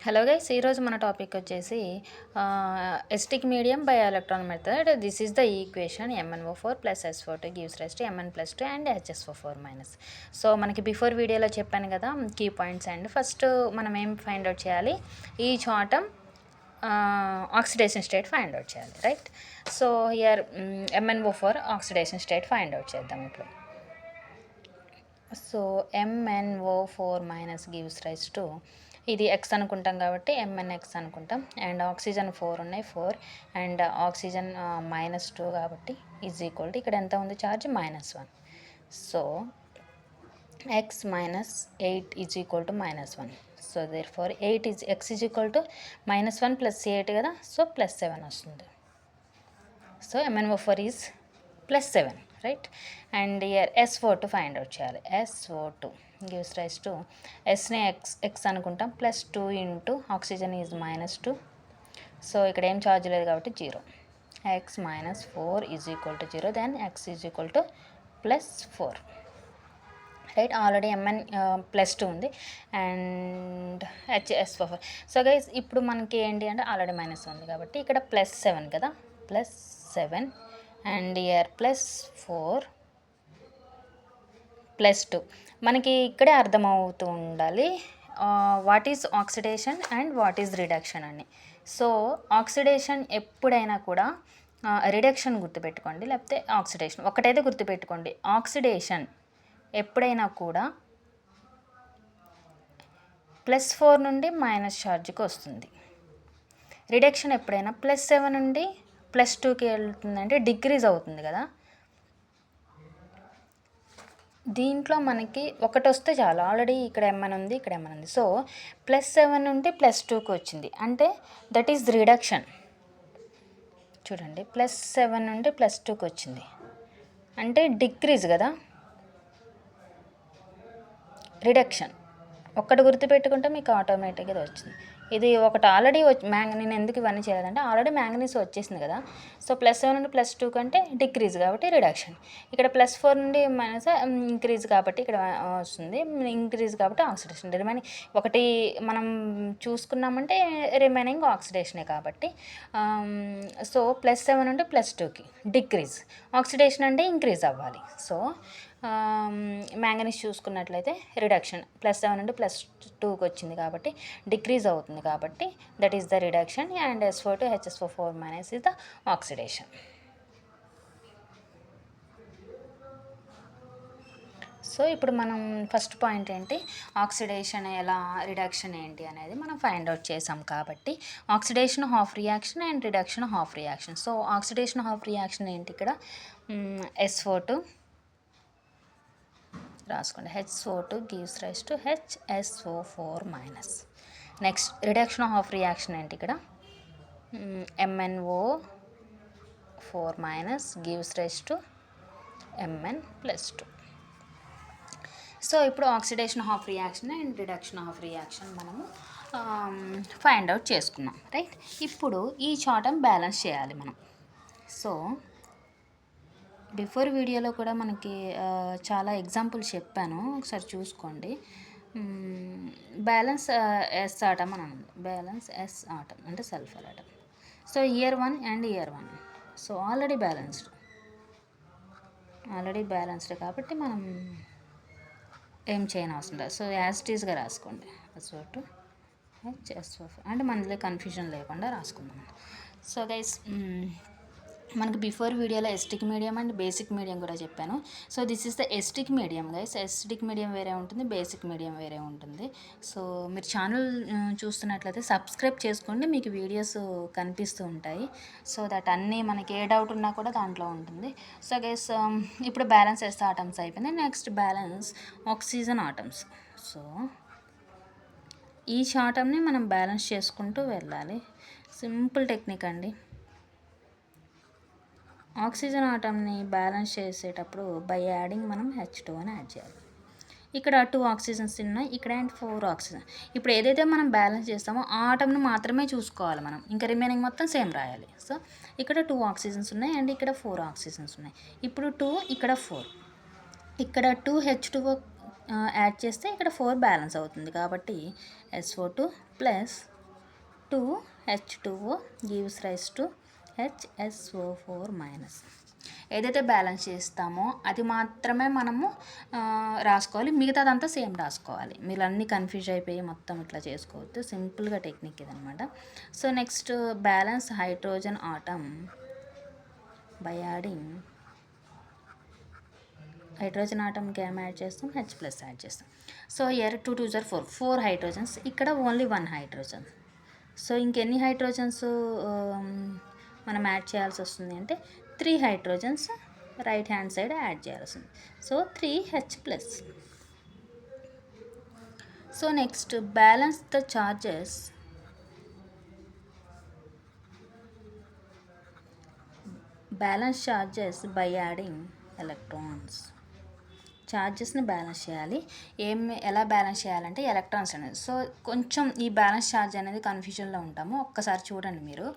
Hello guys, ఈరోజు మన topic వచ్చేసి acidic medium by electron method. This is the equation MnO4 plus S42 gives rise to Mn+2 and HSO4 minus. So మనకి before వీడియోలో చెప్పాను కదా key points. And first మనం ఏం find out చేయాలి, each atom oxidation state find out చేయాలి, right? So here MnO4 oxidation state find out చేద్దాం ఇప్పుడు. So MnO4 minus gives rise to, ఇది ఎక్స్ అనుకుంటాం కాబట్టి MnX అనుకుంటాం. అండ్ ఆక్సిజన్ 4 ఉన్నాయి, 4 అండ్ ఆక్సిజన్ -2 కాబట్టి ఈజ్ ఈక్వల్ టు, ఇక్కడ ఎంత ఉంది charge -1. So x minus 8 is equal to -1. So therefore 8 is x is equal to -1 plus 8 కదా, సో +7 వస్తుంది. So MnO4 is +7, right? And here SO2 find out చేయాలి. SO2 gives rise to, ఎస్ని X అనుకుంటాం, +2 into oxygen is -2. So ఇక్కడ ఏం charge లేదు కాబట్టి 0. x - 4 is equal to 0, then x is equal to +4, right? Already Mn +2 ఉంది and HSO4. So guys ఇప్పుడు మనకి ఏంటి అంటే ఆల్రెడీ మైనస్ ఉంది కాబట్టి ఇక్కడ +7 కదా, +7 అండ్ ఇయర్ +4 +2. మనకి ఇక్కడే అర్థమవుతూ ఉండాలి what is oxidation and what is reduction అని. సో ఆక్సిడేషన్ ఎప్పుడైనా కూడా రిడక్షన్ గుర్తుపెట్టుకోండి, లేకపోతే ఆక్సిడేషన్ ఒకటైతే గుర్తుపెట్టుకోండి. ఆక్సిడేషన్ ఎప్పుడైనా కూడా +4 నుండి మైనస్ ఛార్జ్కి వస్తుంది. రిడక్షన్ ఎప్పుడైనా +7 నుండి +2కి వెళ్తుందంటే డిక్రీజ్ అవుతుంది కదా. దీంట్లో మనకి ఒకటి వస్తే చాలు, ఆల్రెడీ ఇక్కడ Mn ఉంది, ఇక్కడ Mn ఉంది. సో +7 నుండి +2కి వచ్చింది అంటే దట్ ఈజ్ రిడక్షన్. చూడండి, +7 నుండి +2కి వచ్చింది అంటే డిక్రీజ్ కదా, రిడక్షన్. ఒక్కటి గుర్తుపెట్టుకుంటే మీకు ఆటోమేటిక్గా ఇది వచ్చింది. ఇది ఒకటి ఆల్రెడీ నేను ఎందుకు ఇవన్నీ చేయలేదంటే ఆల్రెడీ మ్యాంగనీస్ వచ్చేసింది కదా. సో +7 నుండి +2 కంటే డిక్రీజ్ కాబట్టి రిడక్షన్. ఇక్కడ +4 నుండి మైనస్ ఇంక్రీజ్ కాబట్టి ఇక్కడ వస్తుంది, ఇంక్రీజ్ కాబట్టి ఆక్సిడేషన్. రిమైనింగ్ ఒకటి మనం చూసుకున్నామంటే రిమైనింగ్ ఆక్సిడేషనే కాబట్టి. సో +7 నుండి +2కి డిక్రీజ్, ఆక్సిడేషన్ అంటే ఇంక్రీజ్ అవ్వాలి. సో మ్యాంగనీస్ చూసుకున్నట్లయితే రిడక్షన్, +7 నుండి +2కి వచ్చింది కాబట్టి డిక్రీజ్ అవుతుంది కాబట్టి that is the reduction. And SO2 HSO4 minus is the oxidation. So ఇప్పుడు మనం ఫస్ట్ పాయింట్ ఏంటి, ఆక్సిడేషన్ ఎలా, రిడక్షన్ ఏంటి అనేది మనం ఫైండ్ అవుట్ చేసాం కాబట్టి oxidation half reaction and reduction half reaction. So oxidation half reaction ఏంటి, ఇక్కడ SO2 రాసుకోండి, HO2 gives rise to HSO4 minus. Next reduction of reaction ఏంటి, ఇక్కడ MnO4 minus gives rise to Mn+2. So ఇప్పుడు oxidation of reaction and reduction of reaction మనము find out చేసుకున్నాం, right? ఇప్పుడు ఈ ఆటం బ్యాలెన్స్ చేయాలి మనం. సో బిఫోర్ వీడియోలో కూడా మనకి చాలా ఎగ్జాంపుల్స్ చెప్పాను, ఒకసారి చూసుకోండి. బ్యాలెన్స్ ఎస్ ఆటం అని ఉంది, బ్యాలెన్స్ ఎస్ ఆటం అంటే sulphur atom. So year 1 and year 1, so already balanced కాబట్టి మనం ఏం చేయని అవసరం లేదు. సో యాజిటీస్గా రాసుకోండి, SO2 HSO4 అంటే మనలో కన్ఫ్యూజన్ లేకుండా రాసుకుందాం. సో గైస్ మనకి బిఫోర్ వీడియోలో acidic medium and basic medium కూడా చెప్పాను. So this is the acidic medium guys. Acidic medium వేరే ఉంటుంది, బేసిక్ మీడియం వేరే ఉంటుంది. సో మీరు ఛానల్ చూస్తున్నట్లయితే సబ్స్క్రైబ్ చేసుకోండి, మీకు వీడియోస్ కనిపిస్తూ ఉంటాయి. సో దట్ అన్నీ మనకి ఏ డౌట్ ఉన్నా కూడా దాంట్లో ఉంటుంది. సో గైస్ ఇప్పుడు బ్యాలెన్స్ చేస్తే ఆటమ్స్ అయిపోయింది, next balance oxygen atoms. So ఈ ఆటమ్ని మనం బ్యాలెన్స్ చేసుకుంటూ వెళ్ళాలి, సింపుల్ టెక్నిక్ అండి. ఆక్సిజన్ ఆటమ్ని బ్యాలెన్స్ చేసేటప్పుడు బై యాడింగ్ మనం H2 అని యాడ్ చేయాలి. ఇక్కడ 2 ఆక్సిజన్స్ ఉన్నాయి, ఇక్కడ అండ్ 4 ఆక్సిజన్. ఇప్పుడు ఏదైతే మనం బ్యాలెన్స్ చేస్తామో ఆ ఆటమ్ని మాత్రమే చూసుకోవాలి మనం, ఇంకా రిమైనింగ్ మొత్తం సేమ్ రాయాలి. సో ఇక్కడ 2 ఆక్సిజన్స్ ఉన్నాయి అండ్ ఇక్కడ 4 ఆక్సిజన్స్ ఉన్నాయి. ఇప్పుడు 2, ఇక్కడ 4, ఇక్కడ 2 H2O యాడ్ చేస్తే ఇక్కడ 4 బ్యాలెన్స్ అవుతుంది. కాబట్టి SO2 plus 2H2O gives rise to HSO4 minus. ఏదైతే బ్యాలెన్స్ చేస్తామో అది మాత్రమే మనము రాసుకోవాలి, మిగతాదంతా సేమ్ రాసుకోవాలి. మీరు అన్నీ కన్ఫ్యూజ్ అయిపోయి మొత్తం ఇట్లా చేసుకోవద్దు, సింపుల్గా టెక్నిక్ ఇదనమాట. So next balance hydrogen atom by adding hydrogen ఆటమ్కి ఏం యాడ్ చేస్తాం, H+ యాడ్ చేస్తాం. సో ఇయర్ 2 2 4 4 హైడ్రోజన్స్, ఇక్కడ ఓన్లీ 1 హైడ్రోజన్. సో ఇంకెన్ని హైడ్రోజన్స్ మనం యాడ్ చేయాల్సి వస్తుంది అంటే 3 hydrogens right hand side add చేయాల్సి ఉంది. So 3H+. So next balance the charges by adding electrons. ఛార్జెస్ని బ్యాలెన్స్ చేయాలి. ఎలా బ్యాలెన్స్ చేయాలంటే ఎలక్ట్రాన్స్ అనేది. సో కొంచెం ఈ బ్యాలెన్స్ ఛార్జ్ అనేది కన్ఫ్యూజన్లో ఉంటాము, ఒక్కసారి చూడండి మీరు.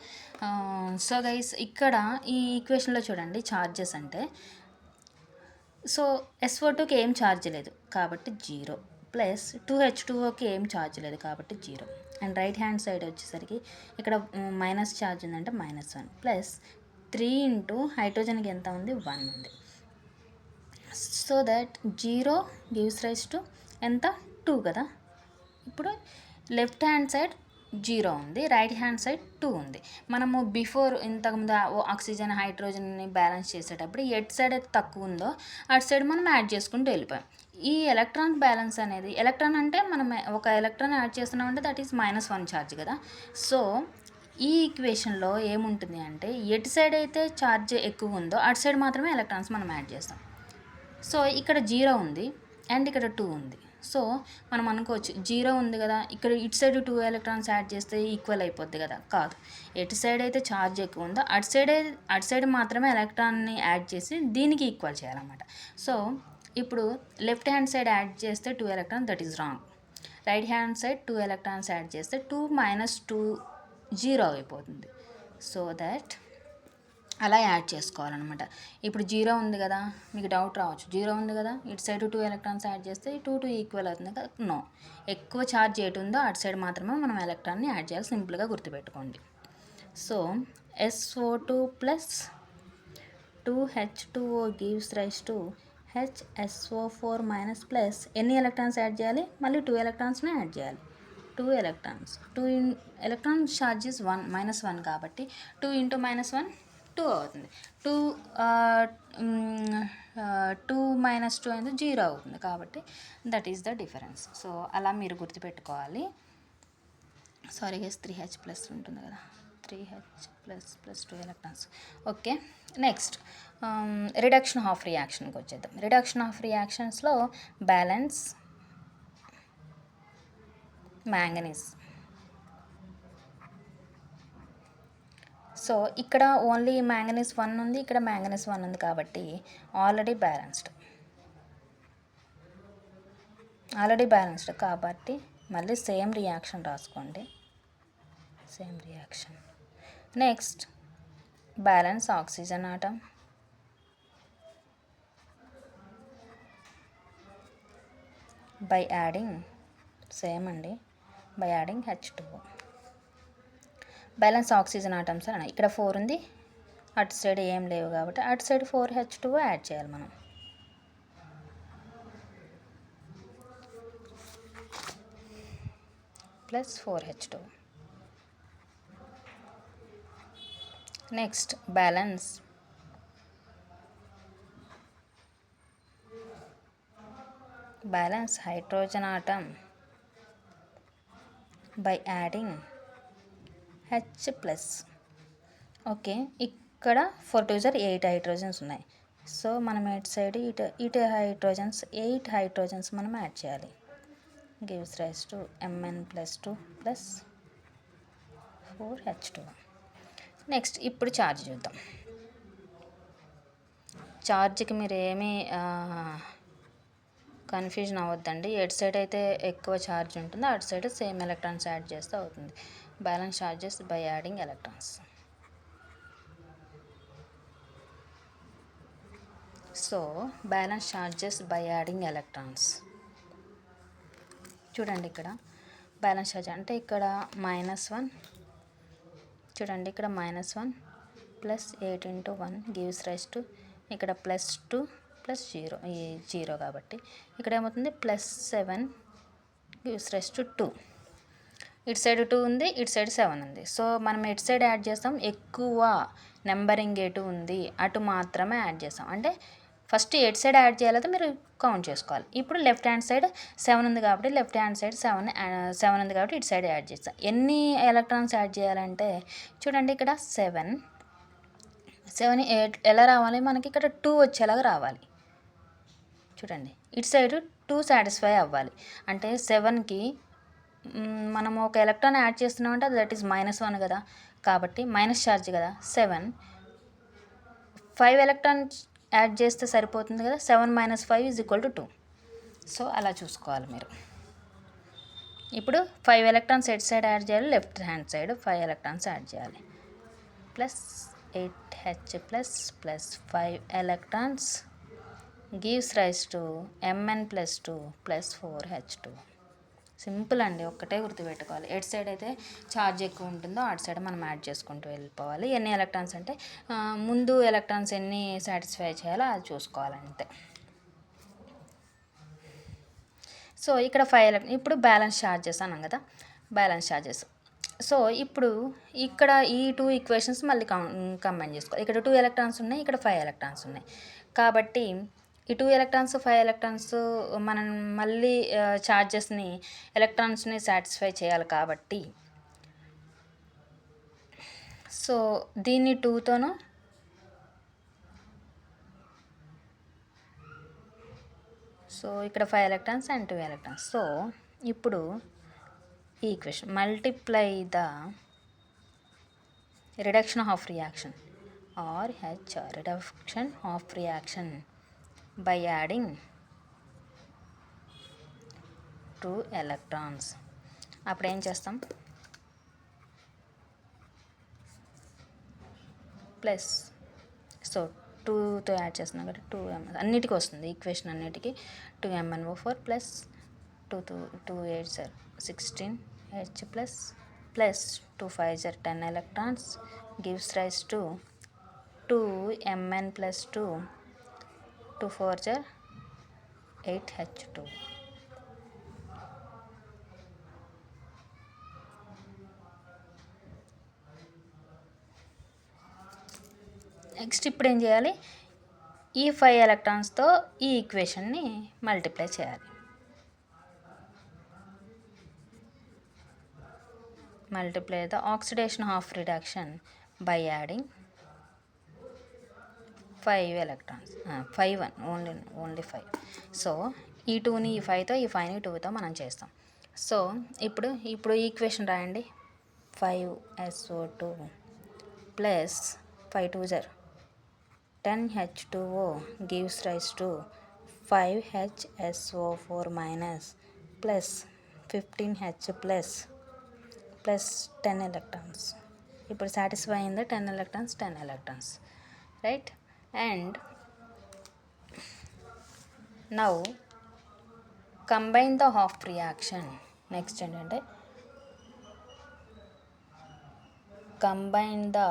సో గైస్ ఇక్కడ ఈ ఈక్వేషన్లో చూడండి ఛార్జెస్ అంటే, సో SO2కి ఏం ఛార్జ్ లేదు కాబట్టి 0, ప్లస్ 2H2Oకి ఏం ఛార్జ్ లేదు కాబట్టి 0. అండ్ రైట్ హ్యాండ్ సైడ్ వచ్చేసరికి ఇక్కడ మైనస్ ఛార్జ్ ఉందంటే -1, ప్లస్ 3 ఇంటూ హైడ్రోజన్కి ఎంత ఉంది, 1 ఉంది. So that 0 gives rise to ఎంత, 2 కదా. ఇప్పుడు లెఫ్ట్ హ్యాండ్ సైడ్ 0 ఉంది, రైట్ హ్యాండ్ సైడ్ 2 ఉంది. మనము బిఫోర్ ఇంతకుముందు ఆక్సిజన్ హైడ్రోజన్ని బ్యాలెన్స్ చేసేటప్పుడు ఎట్ సైడ్ అయితే తక్కువ ఉందో అటు సైడ్ మనం యాడ్ చేసుకుంటూ వెళ్ళిపోయాం. ఈ ఎలక్ట్రాన్ బ్యాలెన్స్ అనేది, ఎలక్ట్రాన్ అంటే మనం ఒక ఎలక్ట్రాన్ యాడ్ చేస్తున్నామంటే దట్ ఈస్ -1 ఛార్జ్ కదా. సో ఈ ఈక్వేషన్లో ఏముంటుంది అంటే ఎటు సైడ్ అయితే ఛార్జ్ ఎక్కువ ఉందో అటు సైడ్ మాత్రమే ఎలక్ట్రాన్స్ మనం యాడ్ చేస్తాం. సో ఇక్కడ 0 ఉంది అండ్ ఇక్కడ 2 ఉంది. సో మనం అనుకోవచ్చు 0 ఉంది కదా, ఇక్కడ ఇటు సైడ్ 2 ఎలక్ట్రాన్స్ యాడ్ చేస్తే ఈక్వల్ అయిపోద్ది కదా. కాదు, ఎటు సైడ్ అయితే ఛార్జ్ ఎక్కువ ఉందో అటు సైడ్ మాత్రమే ఎలక్ట్రాన్ని యాడ్ చేసి దీనికి ఈక్వల్ చేయాలన్నమాట. సో ఇప్పుడు లెఫ్ట్ హ్యాండ్ సైడ్ యాడ్ చేస్తే 2 electrons, that is wrong. Right hand side 2 electrons add చేస్తే 2 - 2 0 అయిపోతుంది. సో దట్ అలా యాడ్ చేసుకోవాలన్నమాట. ఇప్పుడు 0 ఉంది కదా, మీకు డౌట్ రావచ్చు, 0 ఉంది కదా, ఇటు సైడ్ 2 ఎలక్ట్రాన్స్ యాడ్ చేస్తే 2 ఈక్వల్ అవుతుంది కదా. నో, ఎక్కువ ఛార్జ్ ఎటు ఉందో అటు సైడ్ మాత్రమే మనం ఎలక్ట్రాన్ని యాడ్ చేయాలి, సింపుల్గా గుర్తుపెట్టుకోండి. So SO2 plus 2H2O gives rise to HSO4 minus, plus ఎన్ని ఎలక్ట్రాన్స్ యాడ్ చేయాలి, మళ్ళీ 2 ఎలక్ట్రాన్స్ని యాడ్ చేయాలి. 2 ఎలక్ట్రాన్స్, 2 ఎలక్ట్రాన్ ఛార్జెస్ -1 కాబట్టి 2 × -1 2 అవుతుంది. 2 - 2 అనేది 0 అవుతుంది కాబట్టి that is the difference. So అలా మీరు గుర్తుపెట్టుకోవాలి. సారీ గైస్, 3H+ ఉంటుంది కదా, 3H+ 2 electrons. Okay, next reduction of రియాక్షన్కి వచ్చేద్దాం. రిడక్షన్ ఆఫ్ రియాక్షన్స్లో బ్యాలెన్స్ మ్యాంగనీస్. సో ఇక్కడ ఓన్లీ మ్యాంగనీస్ 1 ఉంది, ఇక్కడ మ్యాంగనీస్ 1 ఉంది కాబట్టి ఆల్రెడీ బ్యాలెన్స్డ్ కాబట్టి మళ్ళీ సేమ్ రియాక్షన్ రాసుకోండి, same reaction. Next balance oxygen atom by adding, same అండి, by adding H2O. Balance oxygen atoms అని ఇక్కడ 4 ఉంది, అటు సైడ్ ఏం లేవు కాబట్టి అటు సైడ్ 4H2O యాడ్ చేయాలి మనం. Plus 4H2O. Next balance hydrogen atom by adding H+. Okay, ఇక్కడ 4 2 8 హైడ్రోజన్స్ ఉన్నాయి. సో మనం ఎటు సైడ్ ఇటు హైడ్రోజన్స్ 8 హైడ్రోజన్స్ మనం యాడ్ చేయాలి. Gives rise to Mn+2 plus 4H2. Next ఇప్పుడు ఛార్జ్ చూద్దాం. ఛార్జ్కి మీరు ఏమీ కన్ఫ్యూజన్ అవ్వద్దండి. ఎటు సైడ్ అయితే ఎక్కువ ఛార్జ్ ఉంటుందో అటు సైడ్ సేమ్ ఎలక్ట్రాన్స్ యాడ్ చేస్తే అవుతుంది. Balance charges by adding electrons. So balance charges by adding electrons. చూడండి ఇక్కడ బ్యాలెన్స్ ఛార్జ్ అంటే ఇక్కడ -1 చూడండి ఇక్కడ -1 ప్లస్ 8 × 1 గివ్స్ రైస్ టు ఇక్కడ +2 ప్లస్ 0 ఈ 0 కాబట్టి ఇక్కడ ఏమవుతుంది +7 గివ్స్ రైస్ టు 2. ఇటు సైడ్ 2 ఉంది, ఇటు సైడ్ 7 ఉంది. సో మనం ఎటు సైడ్ యాడ్ చేస్తాం, ఎక్కువ నెంబరింగ్ ఎటు ఉంది అటు మాత్రమే యాడ్ చేస్తాం. అంటే ఫస్ట్ ఎటు సైడ్ యాడ్ చేయాలో మీరు కౌంట్ చేసుకోవాలి. ఇప్పుడు లెఫ్ట్ హ్యాండ్ సైడ్ 7 ఉంది కాబట్టి లెఫ్ట్ హ్యాండ్ సైడ్ 7 ఉంది కాబట్టి ఇటు సైడ్ యాడ్ చేస్తాం. ఎన్ని ఎలక్ట్రాన్స్ యాడ్ చేయాలంటే చూడండి ఇక్కడ 7 ఎలా రావాలి, మనకి ఇక్కడ 2 వచ్చేలాగా రావాలి. చూడండి ఇటు సైడ్ 2 సాటిస్ఫై అవ్వాలి. అంటే 7కి మనం ఒక ఎలక్ట్రాన్ యాడ్ చేస్తున్నామంటే దట్ ఈస్ -1 కదా, కాబట్టి మైనస్ ఛార్జ్ కదా. 5 ఎలక్ట్రాన్స్ యాడ్ చేస్తే సరిపోతుంది కదా. 7 - 5 = 2. సో అలా చూసుకోవాలి మీరు. ఇప్పుడు 5 ఎలక్ట్రాన్స్ ఎట్ సైడ్ యాడ్ చేయాలి, left hand side 5 electrons add చేయాలి. +8H ++ 5 electrons gives rise to Mn+2 + 4H2. Simple అండి, ఒక్కటే గుర్తుపెట్టుకోవాలి. ఎటు సైడ్ అయితే ఛార్జ్ ఎక్కువ ఉంటుందో అటు సైడ్ మనం యాడ్ చేసుకుంటూ వెళ్ళిపోవాలి. ఎన్ని ఎలక్ట్రాన్స్ అంటే ముందు ఎలక్ట్రాన్స్ ఎన్ని సాటిస్ఫై చేయాలో అది చూసుకోవాలంతే. సో ఇక్కడ 5 ఇప్పుడు బ్యాలెన్స్ ఛార్జెస్ అన్నాం కదా, బ్యాలెన్స్ ఛార్జెస్. సో ఇప్పుడు ఇక్కడ ఈ 2 ఈక్వేషన్స్ మళ్ళీ కంబైన్ చేసుకోవాలి. ఇక్కడ 2 ఎలక్ట్రాన్స్ ఉన్నాయి, ఇక్కడ 5 ఎలక్ట్రాన్స్ ఉన్నాయి. కాబట్టి ఈ 2 ఎలక్ట్రాన్స్ 5 ఎలక్ట్రాన్స్ మనం మళ్ళీ ఛార్జెస్ని ఎలక్ట్రాన్స్ని సాటిస్ఫై చేయాలి కాబట్టి సో దీన్ని 2తోనూ సో ఇక్కడ 5 ఎలక్ట్రాన్స్ అండ్ 2 ఎలక్ట్రాన్స్. సో ఇప్పుడు ఈ equation multiply the reduction of reaction or reduction of reaction by adding 2 electrons. అప్పుడు ఏం చేస్తాం, ప్లస్ సో 2తో యాడ్ చేస్తున్నాం కాబట్టి 2 అన్నిటికీ వస్తుంది ఈక్వేషన్ అన్నిటికీ. 2MnO4 plus 2 8 16H plus 2 5 10 electrons gives rise to 2Mn + 2 2 4 8H2. Next ఇప్పుడు ఏం చేయాలి, ఈ 5 ఎలక్ట్రాన్స్తో ఈ ఈక్వేషన్ని మల్టిప్లై చేయాలి. Multiply the oxidation of reduction by adding 5 electrons 5 only 5. So ఈ 2ని ఈ 5తో, ఈ 5ని 2తో మనం చేస్తాం. సో ఇప్పుడు ఈక్వేషన్ రాయండి. 5SO2 plus 5 2 10H2O gives rise to 5HSO4 minus plus 15H plus 10 electrons. ఇప్పుడు సాటిస్ఫై అయింది 10 electrons, right? And now combine the half reaction. Next ఏంటంటే combine the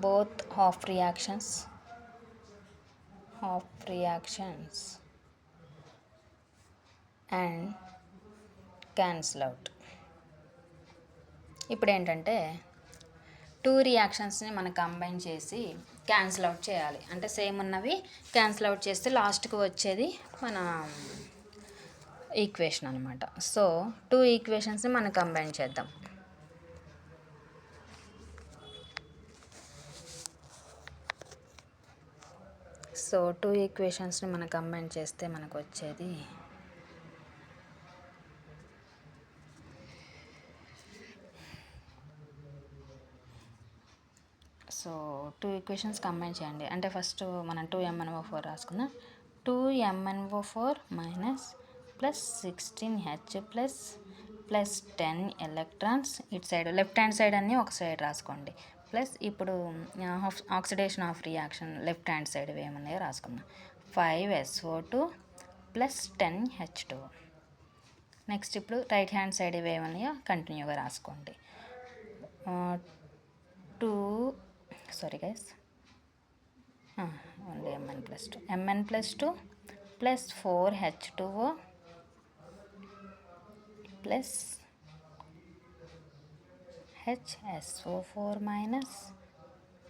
both half reactions and cancel out. ఇప్పుడు ఏంటంటే 2 రియాక్షన్స్ని మనం combine చేసి cancel out చేయాలి. అంటే same ఉన్నవి క్యాన్సిల్ అవుట్ చేస్తే లాస్ట్కి వచ్చేది మన ఈక్వేషన్ అనమాట. సో 2 ఈక్వేషన్స్ని మనం కంబైన్ చేద్దాం. సో 2 ఈక్వేషన్స్ని మనం కంబైన్ చేస్తే మనకు వచ్చేది సో 2 ఈక్వేషన్స్ కంబైన్ చేయండి. అంటే ఫస్ట్ మనం 2MnO4 రాసుకుందాం. 2MnO4 minus plus 16H plus 10 electrons ఇటు సైడ్ లెఫ్ట్ హ్యాండ్ సైడ్ అన్నీ ఒక సైడ్ రాసుకోండి. ప్లస్ ఇప్పుడు oxidation of reaction left hand side ఏమన్నాయో రాసుకుందాం. 5SO2 plus 10H2. నెక్స్ట్ ఇప్పుడు రైట్ హ్యాండ్ సైడ్ ఇవి ఏమన్నాయో కంటిన్యూగా రాసుకోండి. 2 sorry guys only Mn+2 plus 4H2O plus HSO4 minus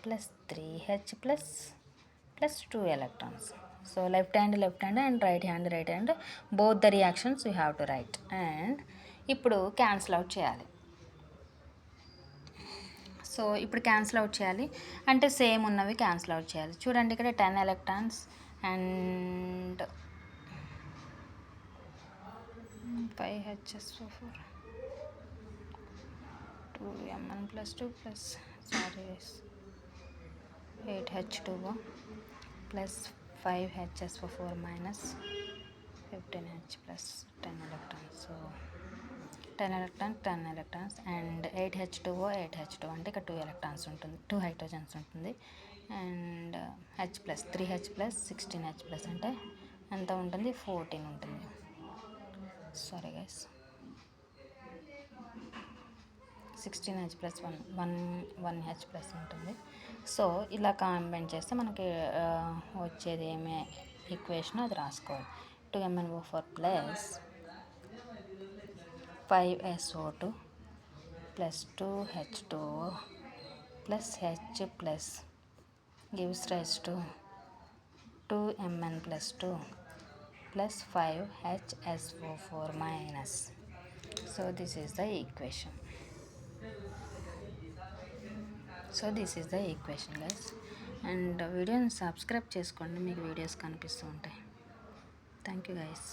plus 3H plus 2 electrons. So left hand and right hand, both the reactions you have to write. And ఇప్పుడు cancel out చేయాలి. So ఇప్పుడు cancel out చేయాలి అంటే same ఉన్నవి cancel out చేయాలి. చూడండి ఇక్కడ 10 electrons and 5HSO4 2Mn+2 plus 8H2O plus 5HSO4 minus 15H plus 10 electrons. So 10 electrons and 8H2O అంటే ఇక్కడ 2 electrons ఉంటుంది, 2 hydrogens ఉంటుంది. And H plus 3H plus 16H plus అంటే ఎంత ఉంటుంది 14 ఉంటుంది. Sorry guys 16H plus 1H plus ఉంటుంది. So ఇలా కాంబైన్ చేస్తే మనకి వచ్చేది ఏమే ఈక్వేషన్ అది రాసుకోవాలి. 2MnO4 plus 5SO2 plus 2H2O plus H plus gives rise to 2Mn+2 plus 5HSO4 minus. So this is the equation. Guys. And వీడియోని subscribe చేసుకోండి, మీకు వీడియోస్ కనిపిస్తూ ఉంటాయి. Thank you guys.